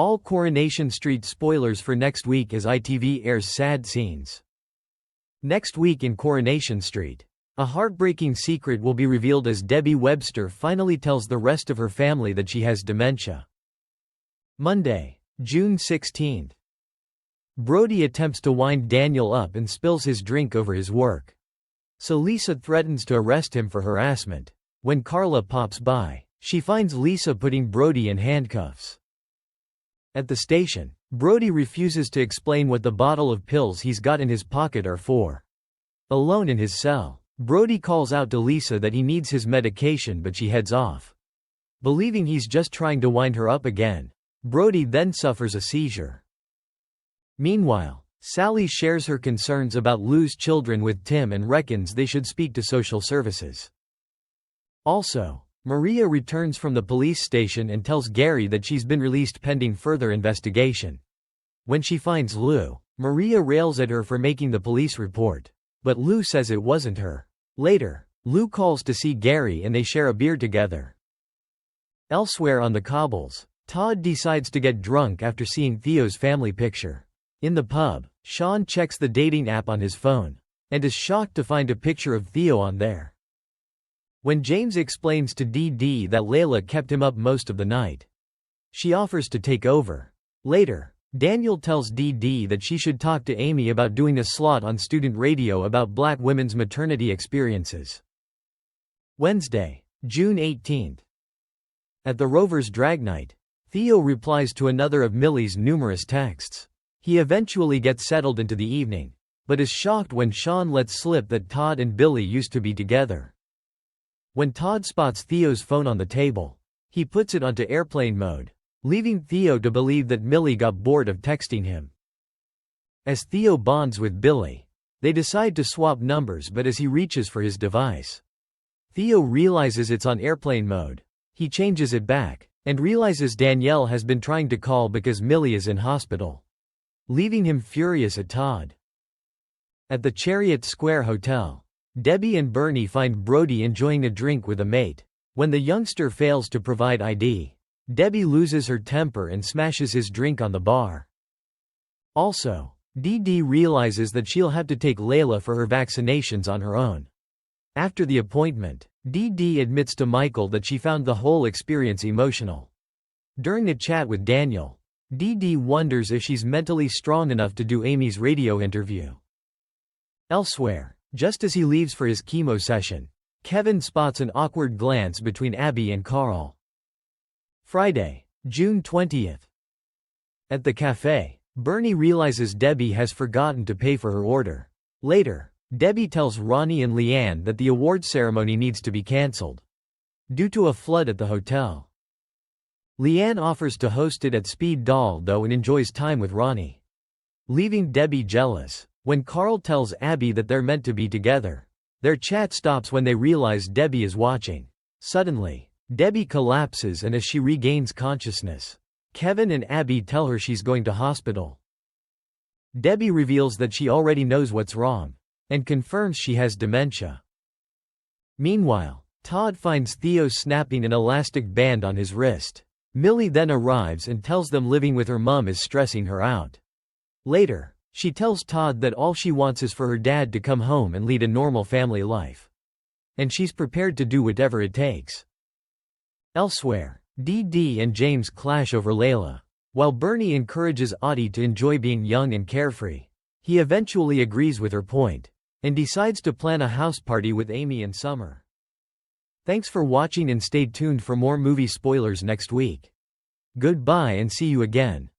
All Coronation Street spoilers for next week as ITV airs sad scenes. Next week in Coronation Street, a heartbreaking secret will be revealed as Debbie Webster finally tells the rest of her family that she has dementia. Monday, June 16. Brody attempts to wind Daniel up and spills his drink over his work. So Lisa threatens to arrest him for harassment. When Carla pops by, she finds Lisa putting Brody in handcuffs. At the station, Brody refuses to explain what the bottle of pills he's got in his pocket are for. Alone in his cell, Brody calls out to Lisa that he needs his medication, but she heads off. Believing he's just trying to wind her up again, Brody then suffers a seizure. Meanwhile, Sally shares her concerns about Lou's children with Tim and reckons they should speak to social services. Also, Maria returns from the police station and tells Gary that she's been released pending further investigation. When she finds Lou, Maria rails at her for making the police report, but Lou says it wasn't her. Later, Lou calls to see Gary and they share a beer together. Elsewhere on the cobbles, Todd decides to get drunk after seeing Theo's family picture. In the pub, Sean checks the dating app on his phone, and is shocked to find a picture of Theo on there. When James explains to Dee Dee that Layla kept him up most of the night, she offers to take over. Later, Daniel tells Dee Dee that she should talk to Amy about doing a slot on student radio about black women's maternity experiences. Wednesday, June 18. At the Rovers drag night, Theo replies to another of Millie's numerous texts. He eventually gets settled into the evening, but is shocked when Sean lets slip that Todd and Billy used to be together. When Todd spots Theo's phone on the table, he puts it onto airplane mode, leaving Theo to believe that Millie got bored of texting him. As Theo bonds with Billy, they decide to swap numbers, but as he reaches for his device, Theo realizes it's on airplane mode. He changes it back, and realizes Danielle has been trying to call because Millie is in hospital, leaving him furious at Todd. At the Chariot Square Hotel, Debbie and Bernie find Brody enjoying a drink with a mate. When the youngster fails to provide ID, Debbie loses her temper and smashes his drink on the bar. Also, Dee Dee realizes that she'll have to take Layla for her vaccinations on her own. After the appointment, Dee Dee admits to Michael that she found the whole experience emotional. During a chat with Daniel, Dee Dee wonders if she's mentally strong enough to do Amy's radio interview. Elsewhere, just as he leaves for his chemo session, Kevin spots an awkward glance between Abby and Carl. Friday, June 20. At the cafe, Bernie realizes Debbie has forgotten to pay for her order. Later, Debbie tells Ronnie and Leanne that the awards ceremony needs to be cancelled due to a flood at the hotel. Leanne offers to host it at Speed Doll though and enjoys time with Ronnie, leaving Debbie jealous. When Carl tells Abby that they're meant to be together, their chat stops when they realize Debbie is watching. Suddenly, Debbie collapses, and as she regains consciousness, Kevin and Abby tell her she's going to hospital. Debbie reveals that she already knows what's wrong, and confirms she has dementia. Meanwhile, Todd finds Theo snapping an elastic band on his wrist. Millie then arrives and tells them living with her mom is stressing her out. Later, she tells Todd that all she wants is for her dad to come home and lead a normal family life, and she's prepared to do whatever it takes. Elsewhere, Dee Dee and James clash over Layla. While Bernie encourages Audie to enjoy being young and carefree, he eventually agrees with her point, and decides to plan a house party with Amy and Summer. Thanks for watching and stay tuned for more movie spoilers next week. Goodbye and see you again.